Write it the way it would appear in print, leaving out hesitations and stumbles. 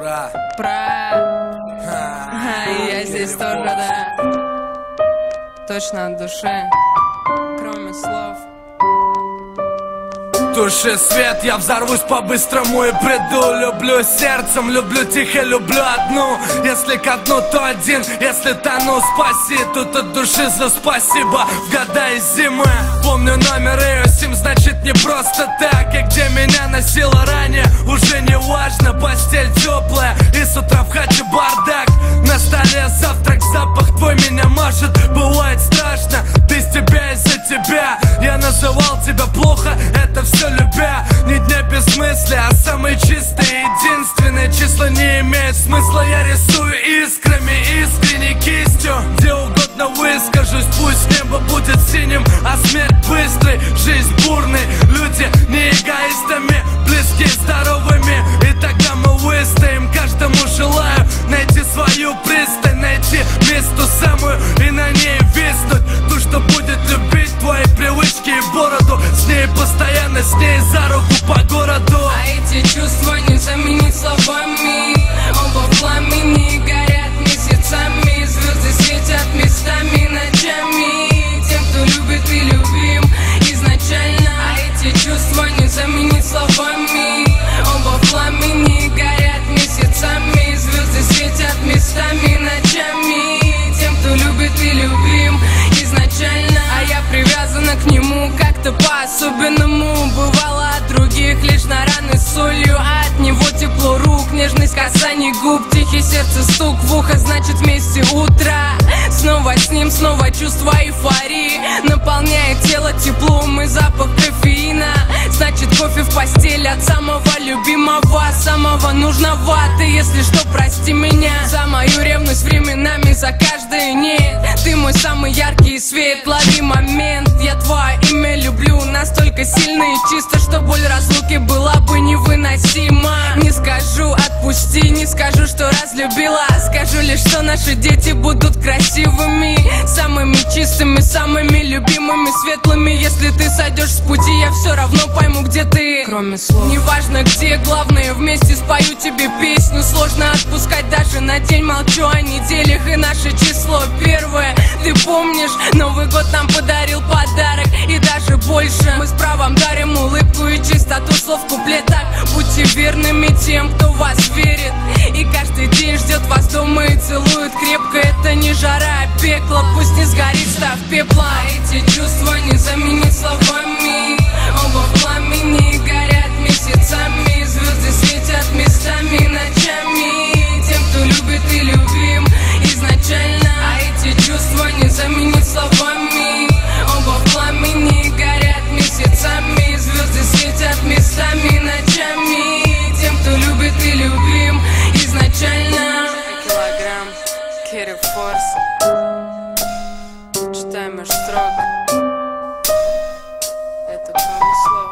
Я здесь тоже, да. Точно от души, кроме слов. Туши свет, я взорвусь по-быстрому и приду. Люблю сердцем, люблю тихо, люблю одну. Если ко дну, то один, если тону, спаси. Тут от души за спасибо в года и зимы. Помню номер ее сим, значит не просто так. И где меня носило ранее, уже не важно. Постель теплая и с утра в хате бардак. На столе завтрак, запах твой меня может. Бывает страшно, ты с тебя из-за тебя. Я называл тебя плохо, это все любя. Ни дня без мысли, а самые чистые, единственные числа не имеют смысла. Я рисую искрами, искренней кистью. Где угодно выскажусь, пусть небо будет синим, а смерть быстрой, жизнь бурной. Люди не эгоистами, близкие здоровыми. И тогда мы выстоим. Каждому желаю найти свою пристань, найти место самую и на ней виснуть. Ту, что будет любить твои привычки и бороду. С ней постоянно, с ней за руку по городу. А эти чувства не заменить словами. Оба в пламени горят месяцами. Звезды светят местами, ночами. Тем, кто любит и любим изначально. А эти чувства не заменить словами. Оба в пламени горят месяцами. Звезды светят местами, ночами. Тем, кто любит и любим изначально. А я привязана к нему как-то по-особенному. Бывало от других лишь на раны с солью, а от него тепло рук, нежность касаний губ, тихий сердце стук в ухо, значит вместе утро. Снова с ним, снова чувство эйфории наполняет тело теплом и запах кофеина. Значит кофе в постель от самого любимого, самого нужного. Ты, если что, прости меня за мою ревность временами, за каждое нет. Ты мой самый яркий свет, лови момент. Я твое имя люблю настолько сильно и чисто, что боль разлуки была бы невыносима. Не скажу отпусти, не скажу, что разлюбила. Скажу лишь, что наши дети будут красивыми, самыми чистыми, самыми любимыми, светлыми. Если ты сойдешь с пути, я все равно пойму, где ты, кроме слов. Неважно где, главное вместе спою тебе песню. Сложно отпускать даже на день, молчу о неделях. И наше число первое, ты помнишь? Новый год нам подарил подарок и даже больше. Мы с правом дарим улыбку и чистоту слов в куплетах. Будьте верными тем, кто в вас верит, и каждый день ждет вас дома и целует крепко. Это не жара, а пекло, пусть не сгорит, став пепла. А эти чувства не заменить словами. Оба в пламени горят месяцами. Звезды светят местами, ночами. Тем, кто любит и любим изначально. А эти чувства не заменить словами. Оба в пламени горят месяцами. Звезды светят местами, ночами. Тем, кто любит и любим изначально. Килограмм, Керри Форс. Читай меж строк. Это кроме слов.